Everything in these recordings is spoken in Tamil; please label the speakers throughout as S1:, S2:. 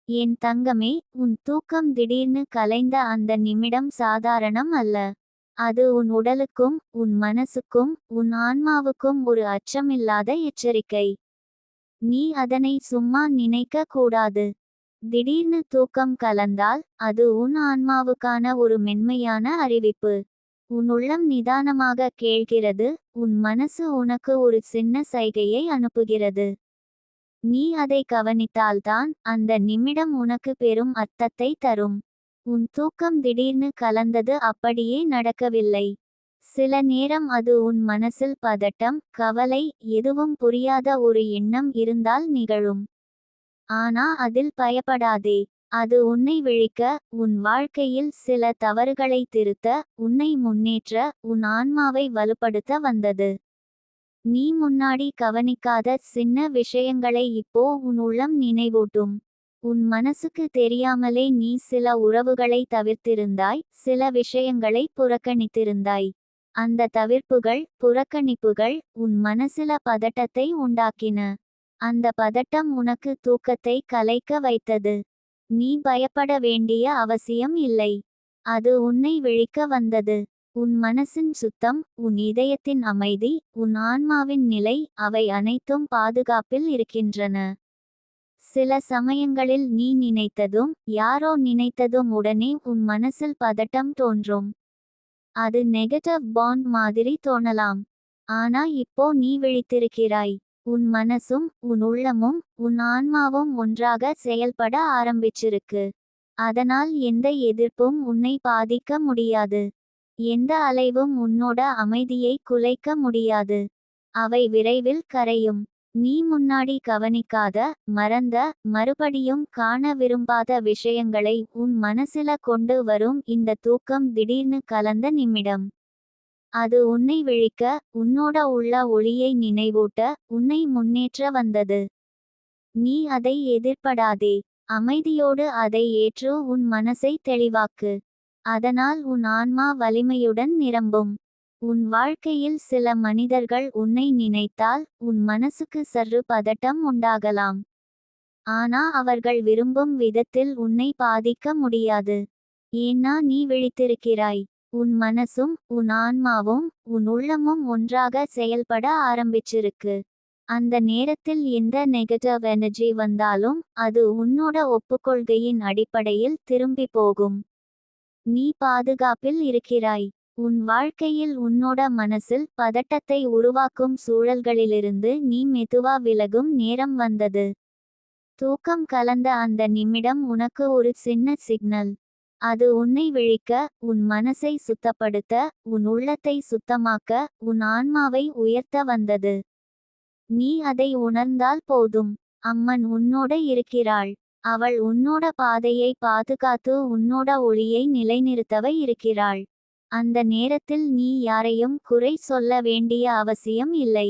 S1: என் தங்கமே, உன் தூக்கம் திடீர்னு கலைந்த அந்த நிமிடம் சாதாரணம் அல்ல. அது உன் உடலுக்கும் உன் மனசுக்கும் உன் ஆன்மாவுக்கும் ஒரு அச்சமில்லாத எச்சரிக்கை. நீ அதனை சும்மா நினைக்க கூடாது. திடீர்னு தூக்கம் கலந்தால் அது உன் ஆன்மாவுக்கான ஒரு மென்மையான அறிவிப்பு. உன் உள்ளம் நிதானமாக கேள்கிறது, உன் மனசு உனக்கு ஒரு சின்ன சைகையை அனுப்புகிறது. நீ அதை கவனித்தால்தான் அந்த நிமிடம் உனக்கு பெரும் அர்த்தத்தை தரும். உன் தூக்கம் திடீர்னு கலந்தது அப்படியே நடக்கவில்லை. சில நேரம் அது உன் மனசில் பதட்டம், கவலை, எதுவும் புரியாத ஒரு எண்ணம் இருந்தால் நிகழும். ஆனா அதில் பயப்படாதே. அது உன்னை விழிக்க, உன் வாழ்க்கையில் சில தவறுகளை திருத்த, உன்னை முன்னேற்ற, உன் ஆன்மாவை வலுப்படுத்த வந்தது. நீ முன்னாடி கவனிக்காத சின்ன விஷயங்களை இப்போ உன் உள்ளம் நினைவூட்டும். உன் மனசுக்கு தெரியாமலே நீ சில உறவுகளை தவிர்த்திருந்தாய், சில விஷயங்களை புறக்கணித்திருந்தாய். அந்த தவிர்ப்புகள், புறக்கணிப்புகள் உன் மனசில பதட்டத்தை உண்டாக்கின. அந்த பதட்டம் உனக்கு தூக்கத்தை கலைக்க வைத்தது. நீ பயப்பட வேண்டிய அவசியம் இல்லை. அது உன்னை விழிக்க வந்தது. உன் மனசின் சுத்தம், உன் இதயத்தின் அமைதி, உன் ஆன்மாவின் நிலை, அவை அனைத்தும் பாதுகாப்பில் இருக்கின்றன. சில சமயங்களில் நீ நினைத்ததும் யாரோ நினைத்ததும் உடனே உன் மனசில் பதட்டம் தோன்றும். அது நெகட்டிவ் பாண்ட் மாதிரி தோணலாம். ஆனா இப்போ நீ விழித்திருக்கிறாய். உன் மனசும் உன் உள்ளமும் உன் ஆன்மாவும் ஒன்றாக செயல்பட ஆரம்பிச்சிருக்கு. அதனால் எந்த எதிர்ப்பும் உன்னை பாதிக்க முடியாது. எந்த அலைவும் உன்னோட அமைதியை குலைக்க முடியாது. அவை விரைவில் கரையும். நீ முன்னாடி கவனிக்காத, மறந்த, மறுபடியும் காண விரும்பாத விஷயங்களை உன் மனசில கொண்டு வரும் இந்த தூக்கம் திடீர்னு கலந்த நிமிடம். அது உன்னை விழிக்க, உன்னோட உள்ள ஒளியை நினைவூட்ட, உன்னை முன்னேற்ற வந்தது. நீ அதை எதிர்ப்படாதே. அமைதியோடு அதை ஏற்று உன் மனசை தெளிவாக்கு. அதனால் உன் ஆன்மா வலிமையுடன் நிரம்பும். உன் வாழ்க்கையில் சில மனிதர்கள் உன்னை நினைத்தால் உன் மனசுக்கு சற்று பதட்டம் உண்டாகலாம். ஆனா அவர்கள் விரும்பும் விதத்தில் உன்னை பாதிக்க முடியாது. ஏன்னா நீ விழித்திருக்கிறாய். உன் மனசும் உன் ஆன்மாவும் உன் உள்ளமும் ஒன்றாக செயல்பட ஆரம்பிச்சிருக்கு. அந்த நேரத்தில் எந்த நெகட்டிவ் எனர்ஜி வந்தாலும் அது உன்னோட ஒப்புக்கொள்கையின் அடிப்படையில் திரும்பி போகும். நீ பாதுகாப்பில் இருக்கிறாய். உன் வாழ்க்கையில் உன்னோட மனசில் பதட்டத்தை உருவாக்கும் சூழல்களிலிருந்து நீ மெதுவா விலகும் நேரம் வந்தது. தூக்கம் கலந்த அந்த நிமிடம் உனக்கு ஒரு சின்ன சிக்னல். அது உன்னை விழிக்க, உன் மனசை சுத்தப்படுத்த, உன் உள்ளத்தை சுத்தமாக்க, உன் ஆன்மாவை உயர்த்த வந்தது. நீ அதை உணர்ந்தால் போதும். அம்மன் உன்னோட இருக்கிறாள். அவள் உன்னோட பாதையை பாதுகாத்து உன்னோட ஒளியை நிலைநிறுத்தவை இருக்கிறாள். அந்த நேரத்தில் நீ யாரையும் குறை சொல்ல வேண்டிய அவசியம் இல்லை.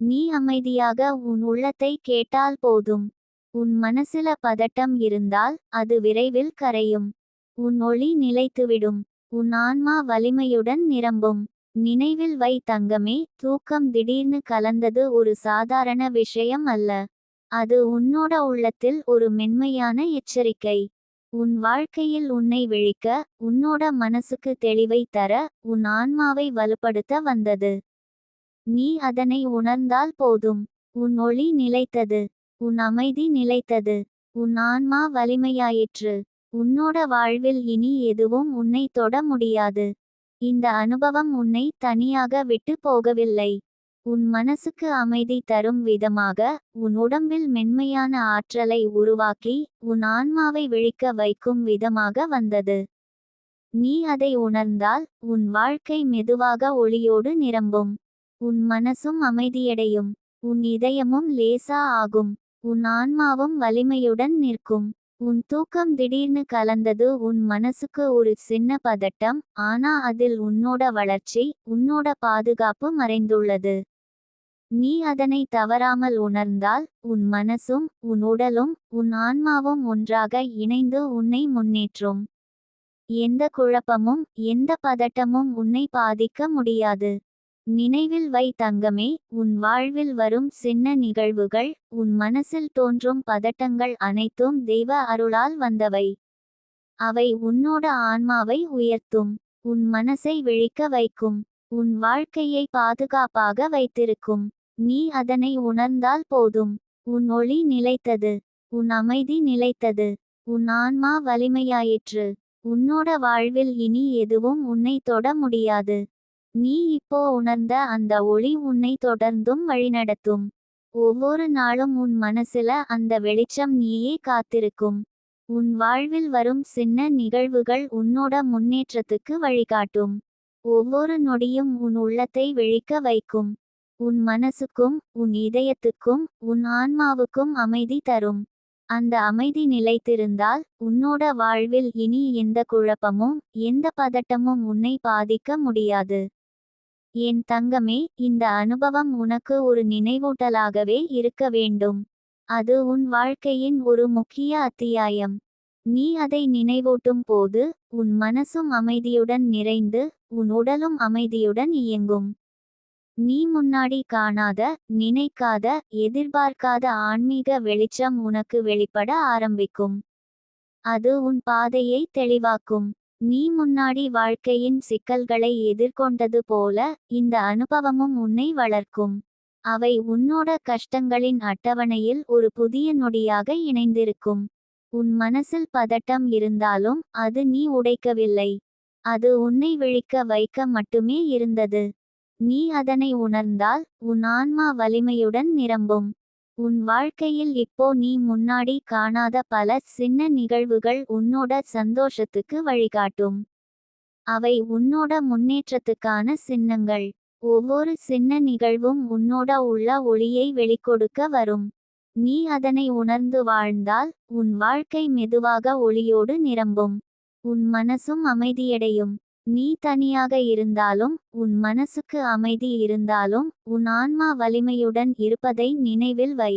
S1: நீ அமைதியாக உன் உள்ளத்தை கேட்டால் போதும். உன் மனசில பதட்டம் இருந்தால் அது விரைவில் கரையும். உன் ஒளி நிலைத்துவிடும். உன் ஆன்மா வலிமையுடன் நிரம்பும். நினைவில் வை தங்கமே, தூக்கம் திடீர்னு கலந்தது ஒரு சாதாரண விஷயம் அல்ல. அது உன்னோட உள்ளத்தில் ஒரு மென்மையான எச்சரிக்கை. உன் வாழ்க்கையில் உன்னை விழிக்க, உன்னோட மனசுக்கு தெளிவை தர, உன் ஆன்மாவை வலுப்படுத்த வந்தது. நீ அதனை உணர்ந்தால் போதும். உன் ஒளி நிலைத்தது. உன் அமைதி நிலைத்தது. உன் ஆன்மா வலிமையாயிற்று. உன்னோட வாழ்வில் இனி எதுவும் உன்னை தொட முடியாது. இந்த அனுபவம் உன்னை தனியாக விட்டு போகவில்லை. உன் மனசுக்கு அமைதி தரும் விதமாக, உன் உடம்பில் மென்மையான ஆற்றலை உருவாக்கி, உன் ஆன்மாவை விழிக்க வைக்கும் விதமாக வந்தது. நீ அதை உணர்ந்தால், உன் வாழ்க்கை மெதுவாக ஒளியோடு நிரம்பும். உன் மனசும் அமைதியடையும். உன் இதயமும் லேசா ஆகும். உன் ஆன்மாவும் வலிமையுடன் நிற்கும். உன் தூக்கம் திடீர்னு கலந்தது உன் மனசுக்கு ஒரு சின்ன பதட்டம், ஆனா அதில் உன்னோட வளர்ச்சி, உன்னோட பாதுகாப்பு மறைந்துள்ளது. நீ அதனை தவறாமல் உணர்ந்தால், உன் மனசும் உன் உடலும் உன் ஆன்மாவும் ஒன்றாக இணைந்து உன்னை முன்னேற்றும். எந்த குழப்பமும் எந்த பதட்டமும் உன்னை பாதிக்க முடியாது. நினைவில் வை தங்கமே, உன் வாழ்வில் வரும் சின்ன நிகழ்வுகள், உன் மனசில் தோன்றும் பதட்டங்கள் அனைத்தும் தெய்வ அருளால் வந்தவை. அவை உன்னோட ஆன்மாவை உயர்த்தும். உன் மனசை விழிக்க வைக்கும். உன் வாழ்க்கையை பாதுகாப்பாக வைத்திருக்கும். நீ அதனை உணர்ந்தால் போதும். உன் ஒளி நிலைத்தது. உன் அமைதி நிலைத்தது. உன் ஆன்மா வலிமையாயிற்று. உன்னோட வாழ்வில் இனி எதுவும் உன்னை தொட முடியாது. நீ இப்போ உணர்ந்த அந்த ஒளி உன்னை தொடர்ந்தும் வழிநடத்தும். ஒவ்வொரு நாளும் உன் மனசுல அந்த வெளிச்சம் நீயே காத்திருக்கும். உன் வாழ்வில் வரும் சின்ன நிகழ்வுகள் உன்னோட முன்னேற்றத்துக்கு வழிகாட்டும். ஒவ்வொரு நொடியும் உன் உள்ளத்தை விழிக்க வைக்கும். உன் மனசுக்கும் உன் இதயத்துக்கும் உன் ஆன்மாவுக்கும் அமைதி தரும். அந்த அமைதி நிலைத்திருந்தால் உன்னோட வாழ்வில் இனி எந்த குழப்பமும் எந்த பதட்டமும் உன்னை பாதிக்க முடியாது. என் தங்கமே, இந்த அனுபவம் உனக்கு ஒரு நினைவூட்டலாகவே இருக்க வேண்டும். அது உன் வாழ்க்கையின் ஒரு முக்கிய அத்தியாயம். நீ அதை நினைவூட்டும் போது உன் மனசும் அமைதியுடன் நிறைந்து உன் உடலும் அமைதியுடன் இயங்கும். நீ முன்னாடி காணாத, நினைக்காத, எதிர்பார்க்காத ஆன்மீக வெளிச்சம் உனக்கு வெளிப்பட ஆரம்பிக்கும். அது உன் பாதையை தெளிவாக்கும். நீ முன்னாடி வாழ்க்கையின் சிக்கல்களை எதிர்கொண்டது போல இந்த அனுபவமும் உன்னை வளர்க்கும். அவை உன்னோட கஷ்டங்களின் அட்டவணையில் ஒரு புதிய நொடியாக இணைந்திருக்கும். உன் மனசில் பதட்டம் இருந்தாலும் அது நீ உடைக்கவில்லை. அது உன்னை விழிக்க வைக்க மட்டுமே இருந்தது. நீ அதனை உணர்ந்தால் உன் ஆன்மா வலிமையுடன் நிரம்பும். உன் வாழ்க்கையில் இப்போ நீ முன்னாடி காணாத பல சின்ன நிகழ்வுகள் உன்னோட சந்தோஷத்துக்கு வழிகாட்டும். அவை உன்னோட முன்னேற்றத்துக்கான சின்னங்கள். ஒவ்வொரு சின்ன நிகழ்வும் உன்னோட உள்ள ஒளியை வெளிக்கொடுக்க வரும். நீ அதனை உணர்ந்து வாழ்ந்தால் உன் வாழ்க்கை மெதுவாக ஒளியோடு நிரம்பும். உன் மனசும் அமைதியடையும். நீ தனியாக இருந்தாலும் உன் மனசுக்கு அமைதி இருந்தாலும் உன் ஆன்மா வலிமையுடன் இருப்பதை நினைவில் வை.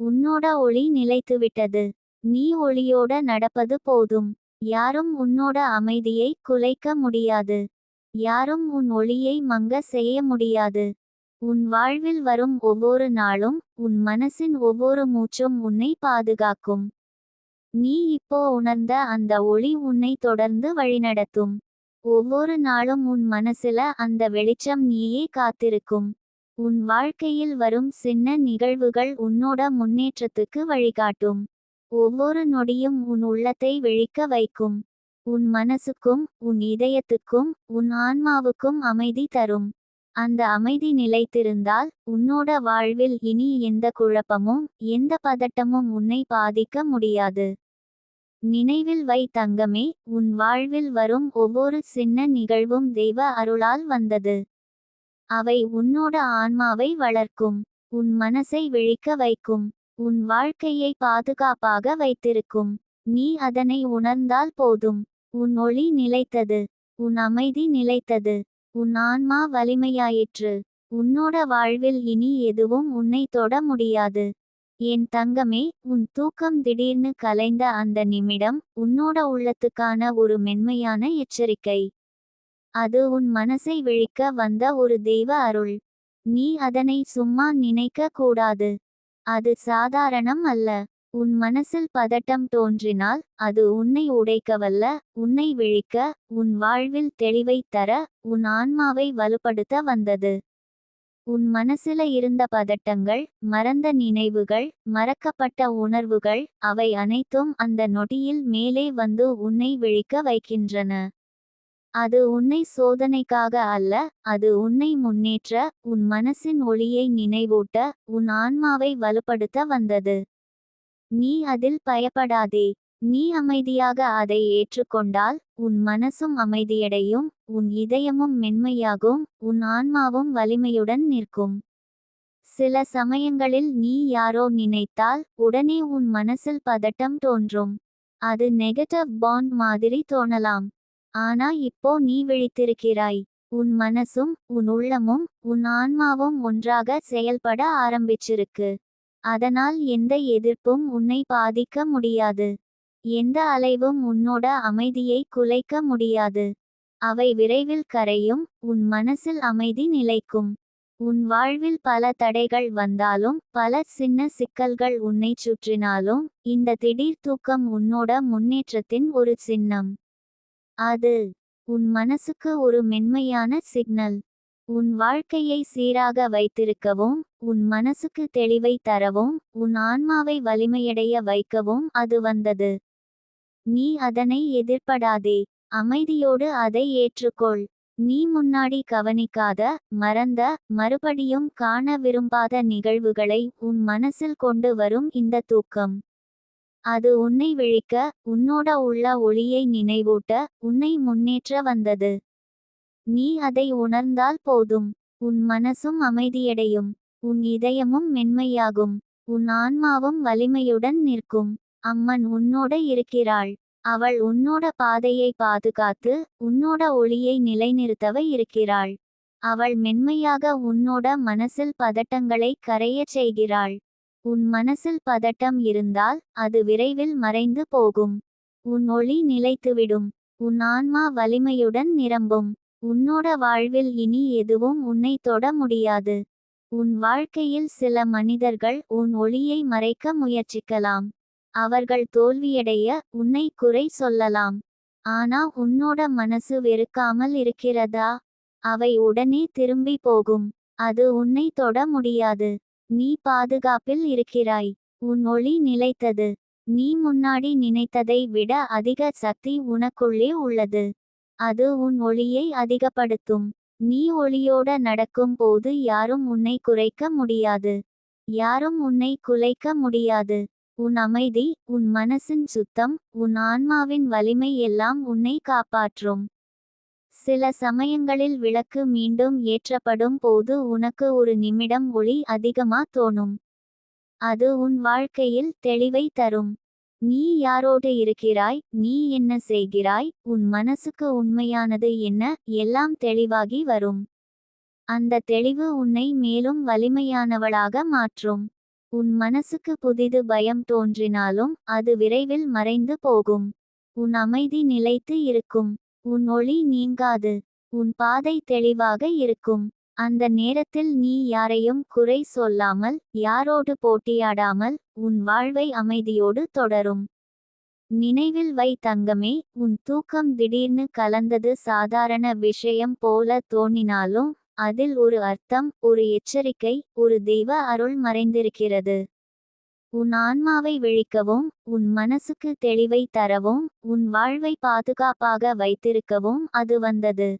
S1: உன்னோட ஒளி நிலைத்துவிட்டது. நீ ஒளியோட நடப்பது போதும். யாரும் உன்னோட அமைதியை குலைக்க முடியாது. யாரும் உன் ஒளியை மங்க செய்ய முடியாது. உன் வாழ்வில் வரும் ஒவ்வொரு நாளும் உன் மனசின் ஒவ்வொரு மூச்சும் உன்னை பாதுகாக்கும். நீ இப்போ உணர்ந்த அந்த ஒளி உன்னை தொடர்ந்து வழிநடத்தும். ஒவ்வொரு நாளும் உன் மனசுல அந்த வெளிச்சம் நீயே காத்திருக்கும். உன் வாழ்க்கையில் வரும் சின்ன நிகழ்வுகள் உன்னோட முன்னேற்றத்துக்கு வழிகாட்டும். ஒவ்வொரு நொடியும் உன் உள்ளத்தை விழிக்க வைக்கும். உன் மனசுக்கும் உன் இதயத்துக்கும் உன் ஆன்மாவுக்கும் அமைதி தரும். அந்த அமைதி நிலைத்திருந்தால் உன்னோட வாழ்வில் இனி எந்த குழப்பமும் எந்த பதட்டமும் உன்னை பாதிக்க முடியாது. நினைவில் வை தங்கமே, உன் வாழ்வில் வரும் ஒவ்வொரு சின்ன நிகழ்வும் தெய்வ அருளால் வந்தது. அவை உன்னோட ஆன்மாவை வளர்க்கும். உன் மனசை விழிக்க வைக்கும். உன் வாழ்க்கையை பாதுகாப்பாக வைத்திருக்கும். நீ அதனை உணர்ந்தால் போதும். உன் ஒளி நிலைத்தது. உன் அமைதி நிலைத்தது. உன் ஆன்மா வலிமையாயிற்று. உன்னோட வாழ்வில் இனி எதுவும் உன்னை தொட முடியாது. என் தங்கமே, உன் தூக்கம் திடீர்னு கலைந்த அந்த நிமிடம் உன்னோட உள்ளத்துக்கான ஒரு மென்மையான எச்சரிக்கை. அது உன் மனசை விழிக்க வந்த ஒரு தெய்வ அருள். நீ அதனை சும்மா நினைக்க கூடாது. அது சாதாரணம் அல்ல. உன் மனசில் பதட்டம் தோன்றினால் அது உன்னை உடைக்கவல்ல, உன்னை விழிக்க, உன் வாழ்வில் தெளிவை தர, உன் ஆன்மாவை வலுப்படுத்த வந்தது. உன் மனசில இருந்த பதட்டங்கள், மறந்த நினைவுகள், மறக்கப்பட்ட உணர்வுகள், அவை அனைத்தும் அந்த நொடியில் மேலே வந்து உன்னை விழிக்க வைக்கின்றன. அது உன்னை சோதனைக்காக அல்ல, அது உன்னை முன்னேற்ற, உன் மனசின் ஒளியை நினைவூட்ட, உன் ஆன்மாவை வலுப்படுத்த வந்தது. நீ அதில் பயப்படாதே. நீ அமைதியாக அதை ஏற்றுக்கொண்டால் உன் மனசும் அமைதியடையும், உன் இதயமும் மென்மையாகும், உன் ஆன்மாவும் வலிமையுடன் நிற்கும். சில சமயங்களில் நீ யாரோ நினைத்தால் உடனே உன் மனசில் பதட்டம் தோன்றும். அது நெகட்டிவ் பாண்ட் மாதிரி தோணலாம். ஆனா இப்போ நீ விழித்திருக்கிறாய். உன் மனசும் உன் உள்ளமும் உன் ஆன்மாவும் ஒன்றாக செயல்பட ஆரம்பிச்சிருக்கு. அதனால் எந்த எதிர்ப்பும் உன்னை பாதிக்க முடியாது. எந்த அலைவும் உன்னோட அமைதியை குலைக்க முடியாது. அவை விரைவில் கரையும். உன் மனசில் அமைதி நிலைக்கும். உன் வாழ்வில் பல தடைகள் வந்தாலும் பல சின்ன சிக்கல்கள் உன்னைச் சுற்றினாலும் இந்த திடீர் தூக்கம் உன்னோட முன்னேற்றத்தின் ஒரு சின்னம். அது உன் மனசுக்கு ஒரு மென்மையான சிக்னல். உன் வாழ்க்கையை சீராக வைத்திருக்கவும் உன் மனசுக்கு தெளிவை தரவும் உன் ஆன்மாவை வலிமையடைய வைக்கவும் அது வந்தது. நீ அதனை எதிர்ப்படாதே. அமைதியோடு அதை ஏற்றுக்கொள். நீ முன்னாடி கவனிக்காத, மறந்த, மறுபடியும் காண விரும்பாத நிகழ்வுகளை உன் மனசில் கொண்டு வரும் இந்த தூக்கம். அது உன்னை விழிக்க, உன்னோட உள்ள ஒளியை நினைவூட்ட, உன்னை முன்னேற்ற வந்தது. நீ அதை உணர்ந்தால் போதும். உன் மனசும் அமைதியடையும். உன் இதயமும் மென்மையாகும். உன் ஆன்மாவும் வலிமையுடன் நிற்கும். அம்மன் உன்னோட இருக்கிறாள். அவள் உன்னோட பாதையை பாதுகாத்து உன்னோட ஒளியை நிலைநிறுத்தவ இருக்கிறாள். அவள் மென்மையாக உன்னோட மனசில் பதட்டங்களை கரையச் செய்கிறாள். உன் மனசில் பதட்டம் இருந்தால் அது விரைவில் மறைந்து போகும். உன் ஒளி நிலைத்துவிடும். உன் ஆன்மா வலிமையுடன் நிரம்பும். உன்னோட வாழ்வில் இனி எதுவும் உன்னை தொட முடியாது. உன் வாழ்க்கையில் சில மனிதர்கள் உன் ஒளியை மறைக்க முயற்சிக்கலாம். அவர்கள் தோல்வியடைய உன்னை குறை சொல்லலாம். ஆனா உன்னோட மனசு வெறுக்காமல் இருக்கிறதா? அவை உடனே திரும்பி போகும். அது உன்னை தொட முடியாது. நீ பாதுகாப்பில் இருக்கிறாய். உன் ஒளி நிலைத்தது. நீ முன்னாடி நினைத்ததை விட அதிக சக்தி உனக்குள்ளே உள்ளது. அது உன் ஒளியை அதிகப்படுத்தும். நீ ஒளியோட நடக்கும் போது யாரும் உன்னை குறைக்க முடியாது. யாரும் உன்னை குலைக்க முடியாது. உன் அமைதி, உன் மனசின் சுத்தம், உன் ஆன்மாவின் வலிமை எல்லாம் உன்னை காப்பாற்றும். சில சமயங்களில் விளக்கு மீண்டும் ஏற்றப்படும் போது உனக்கு ஒரு நிமிடம் ஒளி அதிகமா தோணும். அது உன் வாழ்க்கையில் தெளிவை தரும். நீ யாரோடு இருக்கிறாய், நீ என்ன செய்கிறாய், உன் மனசுக்கு உண்மையானது என்ன, எல்லாம் தெளிவாகி வரும். அந்த தெளிவு உன்னை மேலும் வலிமையானவளாக மாற்றும். உன் மனசுக்கு புதிது பயம் தோன்றினாலும் அது விரைவில் மறைந்து போகும். உன் அமைதி நிலைத்து இருக்கும். உன் ஒளி நீங்காது. உன் பாதை தெளிவாக இருக்கும். அந்த நேரத்தில் நீ யாரையும் குறை சொல்லாமல், யாரோடு போட்டியாடாமல், உன் வாழ்வை அமைதியோடு தொடரும். நினைவில் வை தங்கமே, உன் தூக்கம் திடீர்னு கலந்தது சாதாரண விஷயம் போல தோன்றினாலும் அதில் ஒரு அர்த்தம், ஒரு எச்சரிக்கை, ஒரு தெய்வ அருள் மறைந்திருக்கிறது. உன் ஆன்மாவை விழிக்கவும், உன் மனசுக்கு தெளிவை தரவும், உன் வாழ்வை பாதுகாப்பாக வைத்திருக்கவும் அது வந்தது.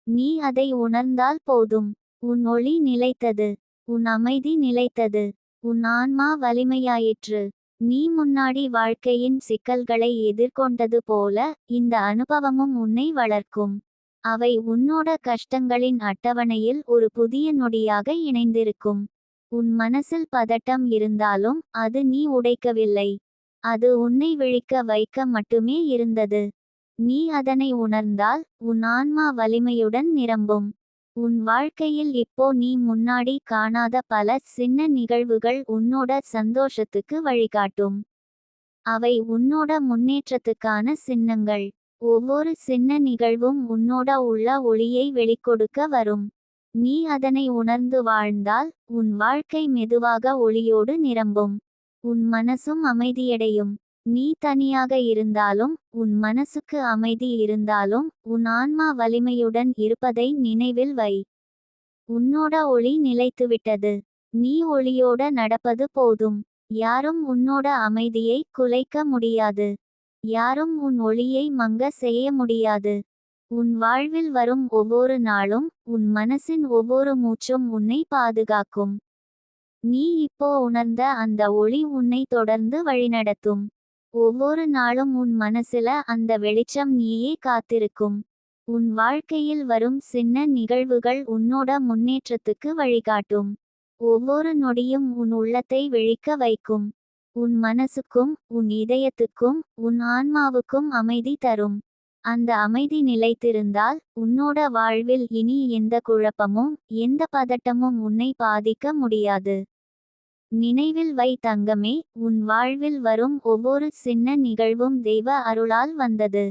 S1: நீ அதை உணர்ந்தால் போதும். உன் ஒளி நிலைத்தது. உன் அமைதி நிலைத்தது. உன் ஆன்மா வலிமையாயிற்று. நீ முன்னாடி வாழ்க்கையின் சிக்கல்களை எதிர்கொண்டது போல இந்த அனுபவமும் உன்னை வளர்க்கும். அவை உன்னோட கஷ்டங்களின் அட்டவணையில் ஒரு புதிய நொடியாக இணைந்திருக்கும். உன் மனசில் பதட்டம் இருந்தாலும் அது நீ உடைக்கவில்லை. அது உன்னை விழிக்க வைக்க மட்டுமே இருந்தது. நீ அதனை உணர்ந்தால் உன் ஆன்மா வலிமையுடன் நிரம்பும். உன் வாழ்க்கையில் இப்போ நீ முன்னாடி காணாத பல சின்ன நிகழ்வுகள் உன்னோட சந்தோஷத்துக்கு வழிகாட்டும். அவை உன்னோட முன்னேற்றத்துக்கான சின்னங்கள். ஒவ்வொரு சின்ன நிகழ்வும் உன்னோட உள்ள ஒளியை வெளிக்கொடுக்க வரும். நீ அதனை உணர்ந்து வாழ்ந்தால் உன் வாழ்க்கை மெதுவாக ஒளியோடு நிரம்பும். உன் மனசும் அமைதியடையும். நீ தனியாக இருந்தாலும் உன் மனசுக்கு அமைதி இருந்தாலும் உன் ஆன்மா வலிமையுடன் இருப்பதை நினைவில் வை. உன்னோட ஒளி நிலைத்துவிட்டது. நீ ஒளியோட நடப்பது போதும். யாரும் உன்னோட அமைதியை குலைக்க முடியாது. யாரும் உன் ஒளியை மங்க செய்ய முடியாது. உன் வாழ்வில் வரும் ஒவ்வொரு நாளும் உன் மனசின் ஒவ்வொரு மூச்சும் உன்னை பாதுகாக்கும். நீ இப்போ உணர்ந்த அந்த ஒளி உன்னை தொடர்ந்து வழிநடத்தும். ஒவ்வொரு நாளும் உன் மனசுல அந்த வெளிச்சம் நீயே காத்திருக்கும். உன் வாழ்க்கையில் வரும் சின்ன நிகழ்வுகள் உன்னோட முன்னேற்றத்துக்கு வழிகாட்டும். ஒவ்வொரு நொடியும் உன் உள்ளத்தை விழிக்க வைக்கும். உன் மனசுக்கும் உன் இதயத்துக்கும் உன் ஆன்மாவுக்கும் அமைதி தரும். அந்த அமைதி நிலைத்திருந்தால் உன்னோட வாழ்வில் இனி எந்த குழப்பமும் எந்த பதட்டமும் உன்னை பாதிக்க முடியாது. நினைவில் வை தங்கமே, உன் வாழ்வில் வரும் ஒவ்வொரு சின்ன நிகழ்வும் தெய்வ அருளால் வந்தது.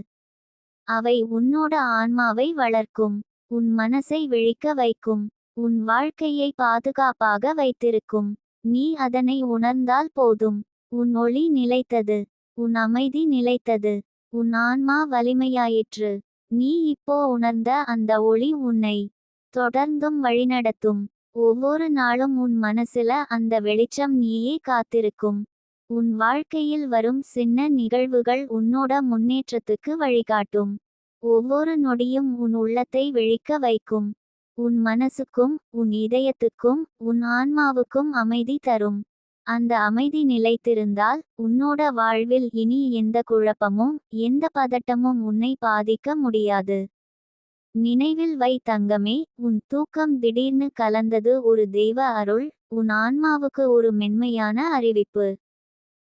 S1: அவை உன்னோட ஆன்மாவை வளர்க்கும், உன் மனசை விழிக்க வைக்கும், உன் வாழ்க்கையை பாதுகாப்பாக வைத்திருக்கும். நீ அதனை உணர்ந்தால் போதும். உன் ஒளி நிலைத்தது, உன் அமைதி நிலைத்தது, உன் ஆன்மா வலிமையாயிற்று. நீ இப்போ உணர்ந்த அந்த ஒளி உன்னை தொடர்ந்தும் வழிநடத்தும். ஒவ்வொரு நாளும் உன் மனசுல அந்த வெளிச்சம் நீயே காத்திருக்கும். உன் வாழ்க்கையில் வரும் சின்ன நிகழ்வுகள் உன்னோட முன்னேற்றத்துக்கு வழிகாட்டும். ஒவ்வொரு நொடியும் உன் உள்ளத்தை விழிக்க வைக்கும். உன் மனசுக்கும் உன் இதயத்துக்கும் உன் ஆன்மாவுக்கும் அமைதி தரும். அந்த அமைதி நிலைத்திருந்தால் உன்னோட வாழ்வில் இனி எந்த குழப்பமும் எந்த பதட்டமும் உன்னை பாதிக்க முடியாது. நினைவில் வை தங்கமே, உன் தூக்கம் திடீர்னு கலந்தது ஒரு தெய்வ அருள், உன் ஆன்மாவுக்கு ஒரு மென்மையான அறிவிப்பு.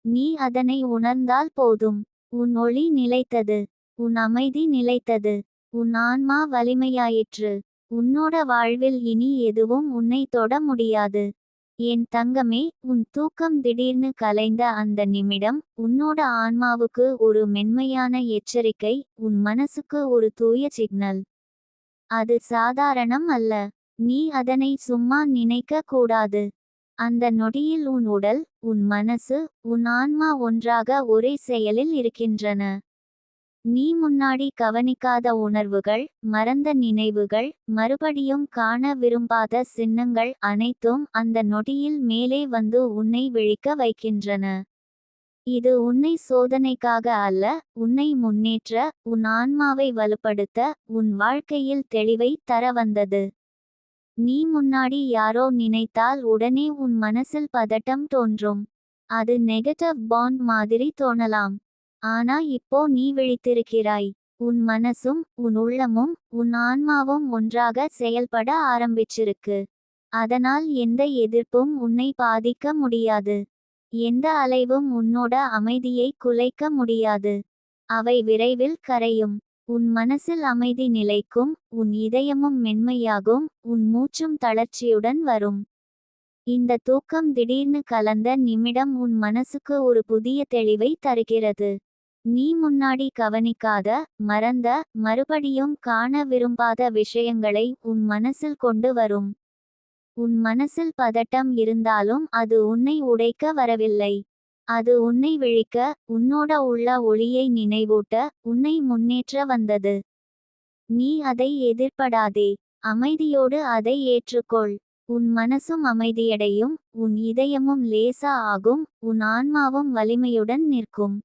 S1: நீ அதனை உணர்ந்தால் போதும். உன் ஒளி நிலைத்தது, உன் அமைதி நிலைத்தது, உன் ஆன்மா வலிமையாயிற்று. உன்னோட வாழ்வில் இனி எதுவும் உன்னை தொட முடியாது. என் தங்கமே, உன் தூக்கம் திடீர்னு கலைந்த அந்த நிமிடம் உன்னோட ஆன்மாவுக்கு ஒரு மென்மையான எச்சரிக்கை, உன் மனசுக்கு ஒரு தூய சிக்னல். அது சாதாரணம் அல்ல. நீ அதனை சும்மா நினைக்க கூடாது. அந்த நொடியில் உன் உடல், உன் மனசு, உன் ஆன்மா ஒன்றாக ஒரே செயலில் இருக்கின்றன. நீ முன்னாடி கவனிக்காத உணர்வுகள், மறந்த நினைவுகள், மறுபடியும் காண விரும்பாத சின்னங்கள் அனைத்தும் அந்த நொடியில் மேலே வந்து உன்னை விழிக்க வைக்கின்றன. இது உன்னை சோதனைக்காக அல்ல, உன்னை முன்னேற்ற, உன் ஆன்மாவை வலுப்படுத்த, உன் வாழ்க்கையில் தெளிவை தர வந்தது. நீ முன்னாடி யாரோ நினைத்தால் உடனே உன் மனசில் பதட்டம் தோன்றும். அது நெகட்டிவ் பாண்ட் மாதிரி தோணலாம். ஆனா இப்போ நீ விழித்திருக்கிறாய். உன் மனசும் உன் உள்ளமும் உன் ஆன்மாவும் ஒன்றாக செயல்பட ஆரம்பிச்சிருக்கு. அதனால் எந்த எதிர்ப்பும் உன்னை பாதிக்க முடியாது. எந்த அலைவும் உன்னோட அமைதியை குலைக்க முடியாது. அவை விரைவில் கரையும். உன் மனசில் அமைதி நிலைக்கும், உன் இதயமும் மென்மையாகும், உன் மூச்சும் தளர்ச்சியுடன் வரும். இந்த தூக்கம் திடீர்னு கலந்த நிமிடம் உன் மனசுக்கு ஒரு புதிய தெளிவை தருகிறது. நீ முன்னாடி கவனிக்காத, மறந்த, மறுபடியும் காண விரும்பாத விஷயங்களை உன் மனசில் கொண்டு வரும். உன் மனசில் பதட்டம் இருந்தாலும் அது உன்னை உடைக்க வரவில்லை. அது உன்னை விழிக்க, உன்னோட உள்ள ஒளியை நினைவூட்ட, உன்னை முன்னேற்ற வந்தது. நீ அதை எதிர்ப்படாதே. அமைதியோடு அதை ஏற்றுக்கொள். உன் மனசும் அமைதியடையும், உன் இதயமும் லேசா ஆகும், உன் ஆன்மாவும் வலிமையுடன் நிற்கும்.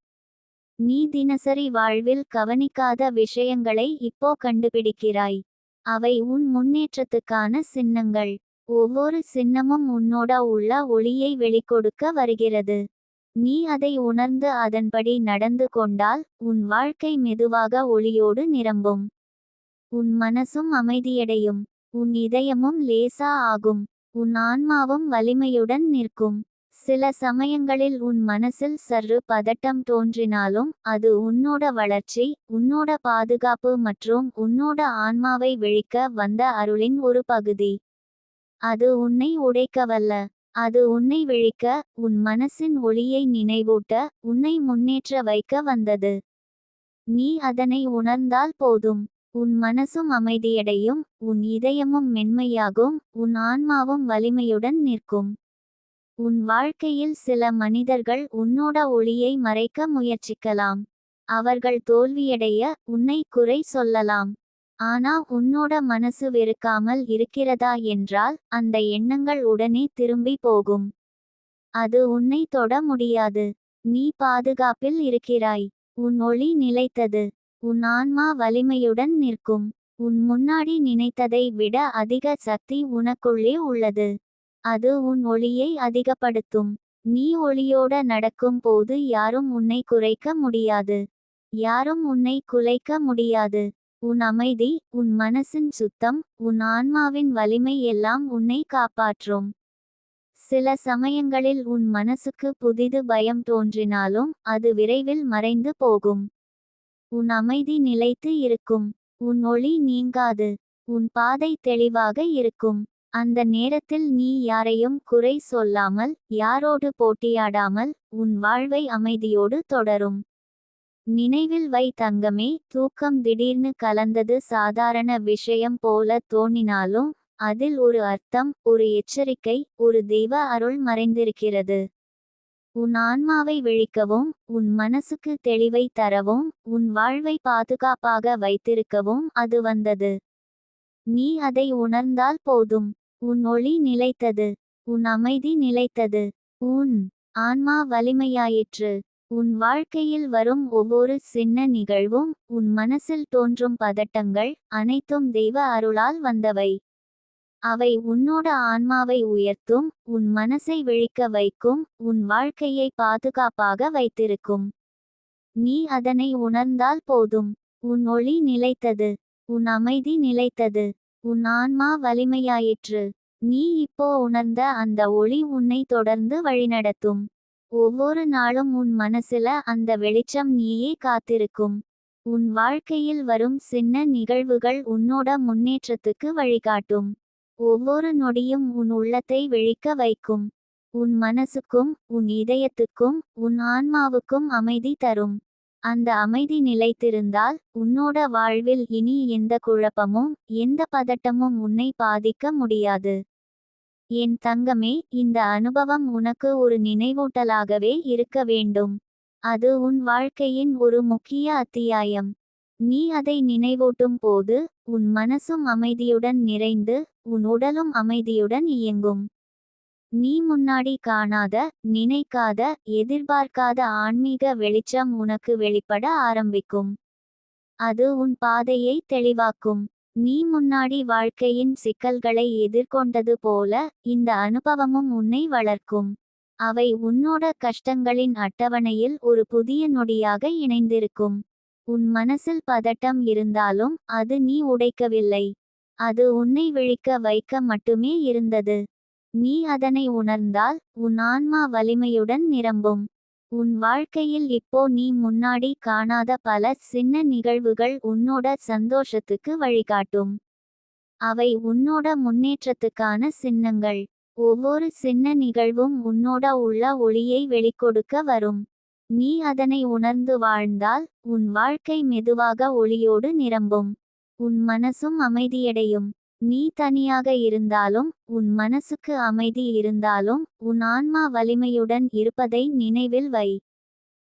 S1: நீ தினசரி வாழ்வில் கவனிக்காத விஷயங்களை இப்போ கண்டுபிடிக்கிறாய். அவை உன் முன்னேற்றத்துக்கான சின்னங்கள். ஒவ்வொரு சின்னமும் உன்னோட உள்ள ஒளியை வெளிக்கொடுக்க வருகிறது. நீ அதை உணர்ந்து அதன்படி நடந்து கொண்டால் உன் வாழ்க்கை மெதுவாக ஒளியோடு நிரம்பும். உன் மனசும் அமைதியடையும், உன் இதயமும் லேசா ஆகும், உன் ஆன்மாவும் வலிமையுடன் நிற்கும். சில சமயங்களில் உன் மனசில் சற்று பதட்டம் தோன்றினாலும் அது உன்னோட வளர்ச்சி, உன்னோட பாதுகாப்பு மற்றும் உன்னோட ஆன்மாவை விழிக்க வந்த அருளின் ஒரு பகுதி. அது உன்னை உடைக்கவல்ல. அது உன்னை விழிக்க, உன் மனசின் ஒளியை நினைவூட்ட, உன்னை முன்னேற்ற வைக்க வந்தது. நீ அதனை உணர்ந்தால் போதும். உன் மனசும் அமைதியடையும், உன் இதயமும் மென்மையாகும், உன் ஆன்மாவும் வலிமையுடன் நிற்கும். உன் வாழ்க்கையில் சில மனிதர்கள் உன்னோட ஒளியை மறைக்க முயற்சிக்கலாம். அவர்கள் தோல்வியடைய உன்னை குறை சொல்லலாம். ஆனா உன்னோட மனசு வெறுக்காமல் இருக்கிறதா என்றால் அந்த எண்ணங்கள் உடனே திரும்பி போகும். அது உன்னை தொட முடியாது. நீ பாதுகாப்பில் இருக்கிறாய். உன் ஒளி நிலைத்தது. உன் ஆன்மா வலிமையுடன் நிற்கும். உன் முன்னாடி நினைத்ததை விட அதிக சக்தி உனக்குள்ளே உள்ளது. அது உன் ஒளியை அதிகப்படுத்தும். நீ ஒளியோட நடக்கும் போது யாரும் உன்னை குறைக்க முடியாது. யாரும் உன்னை குலைக்க முடியாது. உன் அமைதி, உன் மனசின் சுத்தம், உன் ஆன்மாவின் வலிமை எல்லாம் உன்னை காப்பாற்றும். சில சமயங்களில் உன் மனசுக்கு புதிது பயம் தோன்றினாலும் அது விரைவில் மறைந்து போகும். உன் அமைதி நிலைத்து இருக்கும். உன் ஒளி நீங்காது. உன் பாதை தெளிவாக இருக்கும். அந்த நேரத்தில் நீ யாரையும் குறை சொல்லாமல், யாரோடு போட்டியாடாமல், உன் வாழ்வை அமைதியோடு தொடரும். நினைவில் வை தங்கமே, தூக்கம் திடீர்னு கலந்தது சாதாரண விஷயம் போல தோணினாலும் அதில் ஒரு அர்த்தம், ஒரு எச்சரிக்கை, ஒரு தெய்வ அருள் மறைந்திருக்கிறது. உன் ஆன்மாவை விழிக்கவும், உன் மனசுக்கு தெளிவை தரவும், உன் வாழ்வை பாதுகாப்பாக வைத்திருக்கவும் அது வந்தது. நீ அதை உணர்ந்தால் போதும். உன் ஒளி நிலைத்தது. உன் அமைதி நிலைத்தது. உன் ஆன்மா வலிமையாயிற்று. உன் வாழ்க்கையில் வரும் ஒவ்வொரு சின்ன நிகழ்வும், உன் மனசில் தோன்றும் பதட்டங்கள் அனைத்தும் தெய்வ அருளால் வந்தவை. அவை உன்னோட ஆன்மாவை உயர்த்தும், உன் மனசை விழிக்க வைக்கும், உன் வாழ்க்கையை பாதுகாப்பாக வைத்திருக்கும். நீ அதனை உணர்ந்தால் போதும். உன் ஒளி நிலைத்தது. உன் அமைதி நிலைத்தது. உன் ஆன்மா வலிமையாயிற்று. நீ இப்போ உணர்ந்த அந்த ஒளி உன்னை தொடர்ந்து வழிநடத்தும். ஒவ்வொரு நாளும் உன் மனசுல அந்த வெளிச்சம் நீயே காத்திருக்கும். உன் வாழ்க்கையில் வரும் சின்ன நிகழ்வுகள் உன்னோட முன்னேற்றத்துக்கு வழிகாட்டும். ஒவ்வொரு நொடியும் உன் உள்ளத்தை விழிக்க வைக்கும். உன் மனசுக்கும், உன் இதயத்துக்கும், உன் ஆன்மாவுக்கும் அமைதி தரும். அந்த அமைதி நிலைத்திருந்தால் உன்னோட வாழ்வில் இனி எந்த குழப்பமும், எந்த பதட்டமும் உன்னை பாதிக்க முடியாது. என் தங்கமே, இந்த அனுபவம் உனக்கு ஒரு நினைவூட்டலாகவே இருக்க வேண்டும். அது உன் வாழ்க்கையின் ஒரு முக்கிய அத்தியாயம். நீ அதை நினைவூட்டும் போது உன் மனசும் அமைதியுடன் நிறைந்து, உன் உடலும் அமைதியுடன் இயங்கும். நீ முன்னாடி காணாத, நினைக்காத, எதிர்பார்க்காத ஆன்மீக வெளிச்சம் உனக்கு வெளிப்பட ஆரம்பிக்கும். அது உன் பாதையை தெளிவாக்கும். நீ முன்னாடி வாழ்க்கையின் சிக்கல்களை எதிர்கொண்டது போல இந்த அனுபவமும் உன்னை வளர்க்கும். அவை உன்னோட கஷ்டங்களின் அட்டவணையில் ஒரு புதிய நொடியாக இணைந்திருக்கும். உன் மனசில் பதட்டம் இருந்தாலும் அது நீ உடைக்கவில்லை. அது உன்னை விழிக்க வைக்க மட்டுமே இருந்தது. நீ அதனை உணர்ந்தால் உன் ஆன்மா வலிமையுடன் நிரம்பும். உன் வாழ்க்கையில் இப்போ நீ முன்னாடி காணாத பல சின்ன நிகழ்வுகள் உன்னோட சந்தோஷத்துக்கு வழிகாட்டும். அவை உன்னோட முன்னேற்றத்துக்கான சின்னங்கள். ஒவ்வொரு சின்ன நிகழ்வும் உன்னோட உள்ள ஒளியை வெளிக்கொடுக்க வரும். நீ அதனை உணர்ந்து வாழ்ந்தால் உன் வாழ்க்கை மெதுவாக ஒளியோடு நிரம்பும். உன் மனசும் அமைதியடையும். நீ தனியாக இருந்தாலும், உன் மனசுக்கு அமைதி இருந்தாலும், உன் ஆன்மா வலிமையுடன் இருப்பதை நினைவில் வை.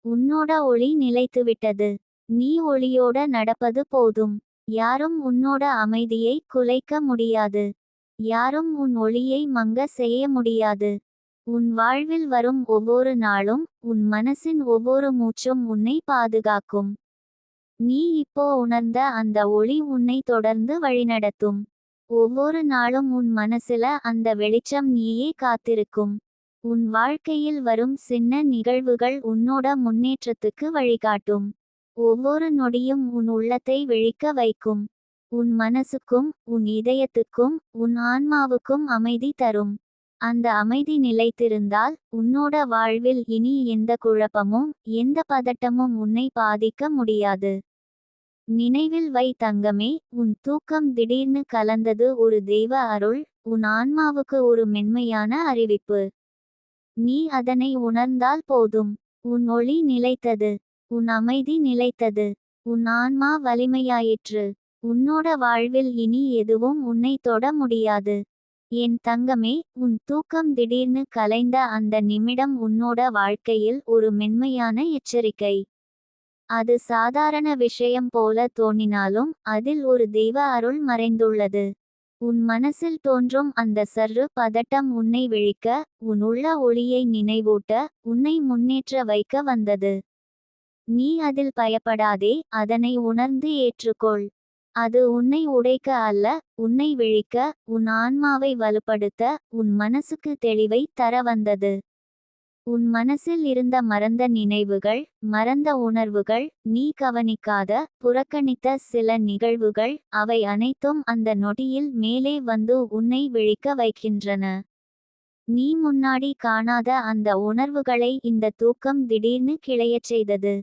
S1: உன்னோட ஒளி நிலைத்துவிட்டது. நீ ஒளியோட நடப்பது போதும். யாரும் உன்னோட அமைதியை குலைக்க முடியாது. யாரும் உன் ஒளியை மங்க செய்ய முடியாது. உன் வாழ்வில் வரும் ஒவ்வொரு நாளும், உன் மனசின் ஒவ்வொரு மூச்சும் உன்னை பாதுகாக்கும். நீ இப்போ உணர்ந்த அந்த ஒளி உன்னை தொடர்ந்து வழிநடத்தும். ஒவ்வொரு நாளும் உன் மனசுல அந்த வெளிச்சம் நீயே காத்திருக்கும். உன் வாழ்க்கையில் வரும் சின்ன நிகழ்வுகள் உன்னோட முன்னேற்றத்துக்கு வழிகாட்டும். ஒவ்வொரு நொடியும் உன் உள்ளத்தை விழிக்க வைக்கும். உன் மனசுக்கும், உன் இதயத்துக்கும், உன் ஆன்மாவுக்கும் அமைதி தரும். அந்த அமைதி நிலைத்திருந்தால் உன்னோட வாழ்வில் இனி எந்த குழப்பமும், எந்த பதட்டமும் உன்னை பாதிக்க முடியாது. நினைவில் வை தங்கமே, உன் தூக்கம் திடீர்னு கலந்தது ஒரு தெய்வ அருள், உன் ஆன்மாவுக்கு ஒரு மென்மையான அறிவிப்பு. நீ அதனை உணர்ந்தால் போதும். உன் ஒளி நிலைத்தது. உன் அமைதி நிலைத்தது. உன் ஆன்மா வலிமையாயிற்று. உன்னோட வாழ்வில் இனி எதுவும் உன்னை தொட முடியாது. என் தங்கமே, உன் தூக்கம் திடீர்னு கலைந்த அந்த நிமிடம் உன்னோட வாழ்க்கையில் ஒரு மென்மையான எச்சரிக்கை. அது சாதாரண விஷயம் போல தோன்றினாலும் அதில் ஒரு தெய்வ அருள் மறைந்துள்ளது. உன் மனசில் தோன்றும் அந்த சர்ரு பதட்டம் உன்னை விழிக்க, உன் உள்ள ஒளியை நினைவூட்ட, உன்னை முன்னேற்ற வைக்க வந்தது. நீ அதில் பயப்படாதே, அதனை உணர்ந்து ஏற்றுக்கொள். அது உன்னை உடைக்க அல்ல, உன்னை விழிக்க, உன் ஆன்மாவை வலுப்படுத்த, உன் மனசுக்கு தெளிவை தர வந்தது. உன் மனசில் இருந்த மறந்த நினைவுகள், மறந்த உணர்வுகள், நீ கவனிக்காத, புறக்கணித்த சில நிகழ்வுகள், அவை அனைத்தும் அந்த நொடியில் மேலே வந்து உன்னை விழிக்க வைக்கின்றன. நீ முன்னாடி காணாத அந்த உணர்வுகளை இந்த தூக்கம் திடீர்னு கிளையச் செய்தது.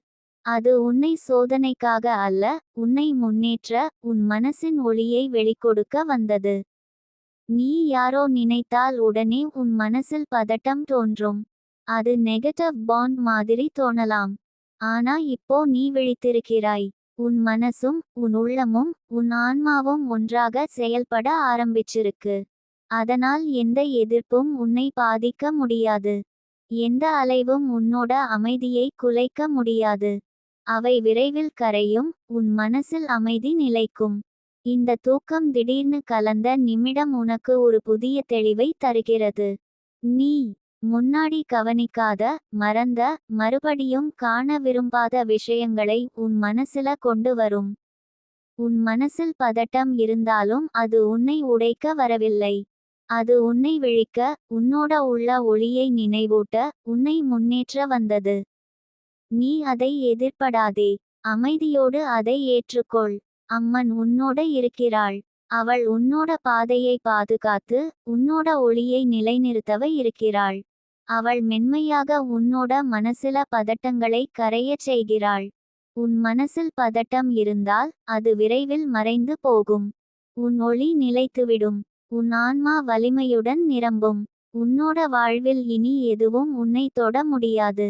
S1: அது உன்னை சோதனைக்காக அல்ல, உன்னை முன்னேற்ற, உன் மனசின் ஒளியை வெளிக்கொடுக்க வந்தது. நீ யாரோ நினைத்தால் உடனே உன் மனசில் பதட்டம் தோன்றும். அது நெகட்டிவ் பாண்ட் மாதிரி தோணலாம். ஆனா இப்போ நீ விழித்திருக்கிறாய். உன் மனசும் உன் உள்ளமும் உன் ஆன்மாவும் ஒன்றாக செயல்பட ஆரம்பிச்சிருக்கு. அதனால் எந்த எதிர்ப்பும் உன்னை பாதிக்க முடியாது. எந்த அலைவும் உன்னோட அமைதியை குலைக்க முடியாது. அவை விரைவில் கரையும். உன் மனசில் அமைதி நிலைக்கும். இந்த தூக்கம் திடீர்னு கலந்த நிமிடம் உனக்கு ஒரு புதிய தெளிவை தருகிறது. நீ முன்னாடி கவனிக்காத, மறந்த, மறுபடியும் காண விரும்பாத விஷயங்களை உன் மனசுல கொண்டு வரும். உன் மனசில் பதட்டம் இருந்தாலும் அது உன்னை உடைக்க வரவில்லை. அது உன்னை விழிக்க, உன்னோட உள்ள ஒளியை நினைவூட்ட, உன்னை முன்னேற்ற வந்தது. நீ அதை எதிர்ப்படாதே. அமைதியோடு அதை ஏற்றுக்கொள். அம்மன் உன்னோட இருக்கிறாள். அவள் உன்னோட பாதையை பாதுகாத்து, உன்னோட ஒளியை நிலைநிறுத்தவ இருக்கிறாள். அவள் மென்மையாக உன்னோட மனசில பதட்டங்களை கரையச் செய்கிறாள். உன் மனசில் பதட்டம் இருந்தால் அது விரைவில் மறைந்து போகும். உன் ஒளி நிலைத்துவிடும். உன் ஆன்மா வலிமையுடன் நிரம்பும். உன்னோட வாழ்வில் இனி எதுவும் உன்னை தொட முடியாது.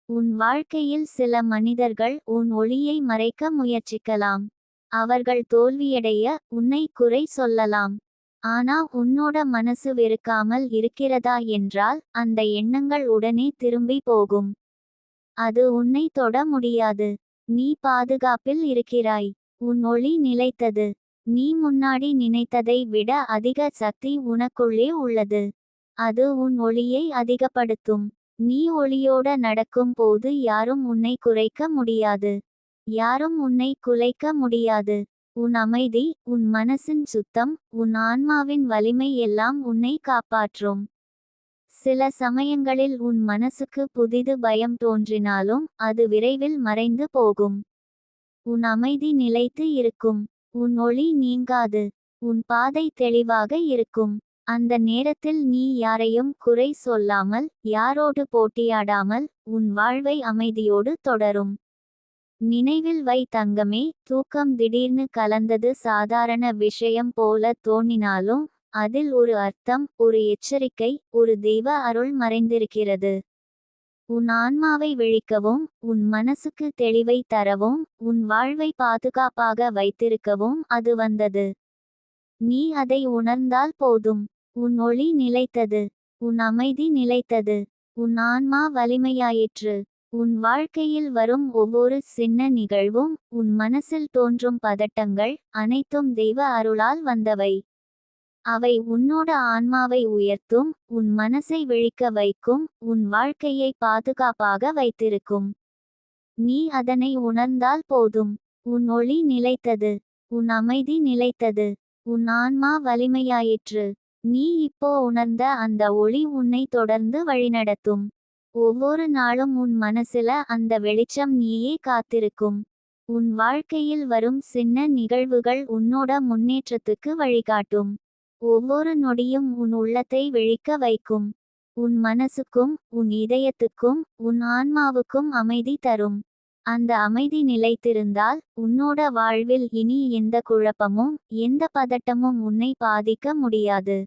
S1: உன் வாழ்க்கையில் சில மனிதர்கள் உன் ஒளியை மறைக்க முயற்சிக்கலாம். அவர்கள் தோல்வியடைய உன்னை குறை சொல்லலாம். ஆனா உன்னோட மனசு வெறுக்காமல் இருக்கிறதா என்றால் அந்த எண்ணங்கள் உடனே திரும்பி போகும். அது உன்னை தொட முடியாது. நீ பாதுகாப்பில் இருக்கிறாய். உன் ஒளி நிலைத்தது. நீ முன்னாடி நினைத்ததை விட அதிக சக்தி உனக்குள்ளே உள்ளது. அது உன் ஒளியை அதிகப்படுத்தும். நீ ஒளியோட நடக்கும் போது யாரும் உன்னை குறைக்க முடியாது. யாரும் உன்னை குலைக்க முடியாது. உன் அமைதி, உன் மனசின் சுத்தம், உன் ஆன்மாவின் வலிமை எல்லாம் உன்னை காப்பாற்றும். சில சமயங்களில் உன் மனசுக்கு புதிது பயம் தோன்றினாலும் அது விரைவில் மறைந்து போகும். உன் அமைதி நிலைத்து இருக்கும். உன் ஒளி நீங்காது. உன் பாதை தெளிவாக இருக்கும். அந்த நேரத்தில் நீ யாரையும் குறை சொல்லாமல், யாரோடு போட்டியாடாமல், உன் வாழ்வை அமைதியோடு தொடரும். நினைவில் வை தங்கமே, தூக்கம் திடீர்னு கலந்தது சாதாரண விஷயம் போல தோன்றினாலும் அதில் ஒரு அர்த்தம், ஒரு எச்சரிக்கை, ஒரு தெய்வ அருள் மறைந்திருக்கிறது. உன் ஆன்மாவை விழிக்கவும், உன் மனசுக்கு தெளிவை தரவும், உன் வாழ்வை பாதுகாப்பாக வைத்திருக்கவும் அது வந்தது. நீ அதை உணர்ந்தால் போதும். உன் ஒளி நிலைத்தது. உன் அமைதி நிலைத்தது. உன் ஆன்மா வலிமையாயிற்று. உன் வாழ்க்கையில் வரும் ஒவ்வொரு சின்ன நிகழ்வும், உன் மனசில் தோன்றும் பதட்டங்கள் அனைத்தும் தெய்வ அருளால் வந்தவை. அவை உன்னோட ஆன்மாவை உயர்த்தும், உன் மனசை விழிக்க வைக்கும், உன் வாழ்க்கையை பாதுகாப்பாக வைத்திருக்கும். நீ அதனை உணர்ந்தால் போதும். உன் ஒளி நிலைத்தது. உன் அமைதி நிலைத்தது. உன் ஆன்மா வலிமையாயிற்று. நீ இப்போ உணர்ந்த அந்த ஒளி உன்னை தொடர்ந்து வழிநடத்தும். ஒவ்வொரு நாளும் உன் மனசுல அந்த வெளிச்சம் நீயே காத்திருக்கும். உன் வாழ்க்கையில் வரும் சின்ன நிகழ்வுகள் உன்னோட முன்னேற்றத்துக்கு வழிகாட்டும். ஒவ்வொரு நொடியும் உன் உள்ளத்தை விழிக்க வைக்கும். உன் மனசுக்கும், உன் இதயத்துக்கும், உன் ஆன்மாவுக்கும் அமைதி தரும். அந்த அமைதி நிலைத்திருந்தால் உன்னோட வாழ்வில் இனி எந்த குழப்பமும், எந்த பதட்டமும் உன்னை பாதிக்க முடியாது.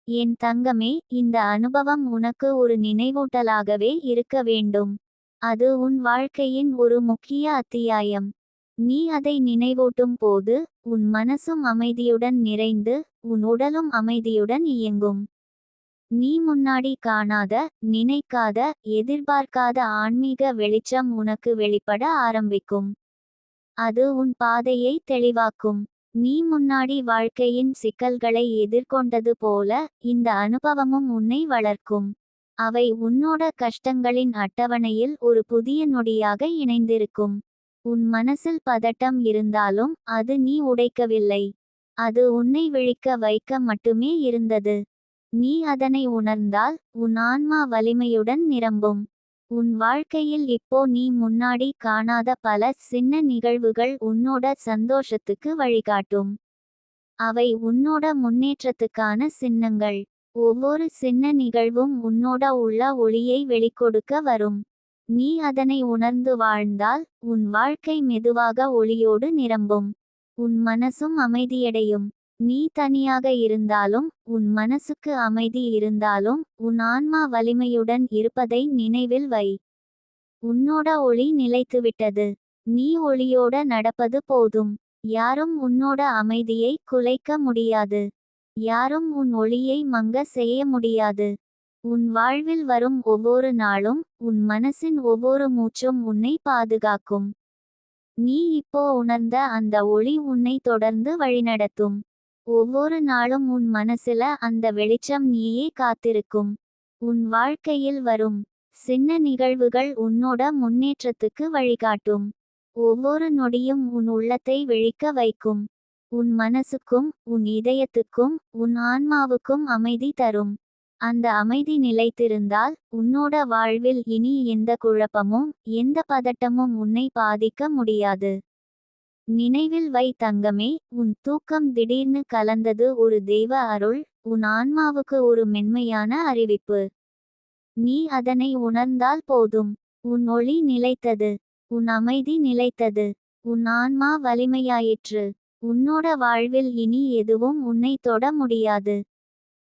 S1: என் தங்கமே, இந்த அனுபவம் உனக்கு ஒரு நினைவூட்டலாகவே இருக்க வேண்டும். அது உன் வாழ்க்கையின் ஒரு முக்கிய அத்தியாயம். நீ அதை நினைவூட்டும் போது உன் மனசும் அமைதியுடன் நிறைந்து, உன் உடலும் அமைதியுடன் இயங்கும். நீ முன்னாடி காணாத, நினைக்காத, எதிர்பார்க்காத ஆன்மீக வெளிச்சம் உனக்கு வெளிப்பட ஆரம்பிக்கும். அது உன் பாதையை தெளிவாக்கும். நீ முன்னாடி வாழ்க்கையின் சிக்கல்களை எதிர்கொண்டது போல இந்த அனுபவமும் உன்னை வளர்க்கும். அவை உன்னோட கஷ்டங்களின் அட்டவணையில் ஒரு புதிய நொடியாக இணைந்திருக்கும். உன் மனசில் பதட்டம் இருந்தாலும் அது நீ உடைக்கவில்லை. அது உன்னை விழிக்க வைக்க மட்டுமே இருந்தது. நீ அதனை உணர்ந்தால் உன் ஆன்மா வலிமையுடன் நிரம்பும். உன் வாழ்க்கையில் இப்போ நீ முன்னாடி காணாத பல சின்ன நிகழ்வுகள் உன்னோட சந்தோஷத்துக்கு வழிகாட்டும். அவை உன்னோட முன்னேற்றத்துக்கான சின்னங்கள். ஒவ்வொரு சின்ன நிகழ்வும் உன்னோட உள்ள ஒளியை வெளிக்கொடுக்க வரும். நீ அதனை உணர்ந்து வாழ்ந்தால் உன் வாழ்க்கை மெதுவாக ஒளியோடு நிரம்பும். உன் மனசும் அமைதியடையும். நீ தனியாக இருந்தாலும், உன் மனசுக்கு அமைதி இருந்தாலும், உன் ஆன்மா வலிமையுடன் இருப்பதை நினைவில் வை. உன்னோட ஒளி நிலைத்துவிட்டது. நீ ஒளியோட நடப்பது போதும். யாரும் உன்னோட அமைதியை குலைக்க முடியாது. யாரும் உன் ஒளியை மங்க செய்ய முடியாது. உன் வாழ்வில் வரும் ஒவ்வொரு நாளும், உன் மனசின் ஒவ்வொரு மூச்சும் உன்னை பாதுகாக்கும். நீ இப்போ உணர்ந்த அந்த ஒளி உன்னை தொடர்ந்து வழிநடத்தும். ஒவ்வொரு நாளும் உன் மனசுல அந்த வெளிச்சம் நீயே காத்திருக்கும். உன் வாழ்க்கையில் வரும் சின்ன நிகழ்வுகள் உன்னோட முன்னேற்றத்துக்கு வழிகாட்டும். ஒவ்வொரு நொடியும் உன் உள்ளத்தை விழிக்க வைக்கும். உன் மனசுக்கும் உன் இதயத்துக்கும் உன் ஆன்மாவுக்கும் அமைதி தரும். அந்த அமைதி நிலைத்திருந்தால் உன்னோட வாழ்வில் இனி எந்த குழப்பமும் எந்த பதட்டமும் உன்னை பாதிக்க முடியாது. நினைவில் வை தங்கமே, உன் தூக்கம் திடீர்னு கலந்தது ஒரு தெய்வ அருள். உன் ஆன்மாவுக்கு ஒரு மென்மையான அறிவிப்பு. நீ அதனை உணர்ந்தால் போதும். உன் ஒளி நிலைத்தது. உன் அமைதி நிலைத்தது. உன் ஆன்மா வலிமையாயிற்று. உன்னோட வாழ்வில் இனி எதுவும் உன்னை தொட முடியாது.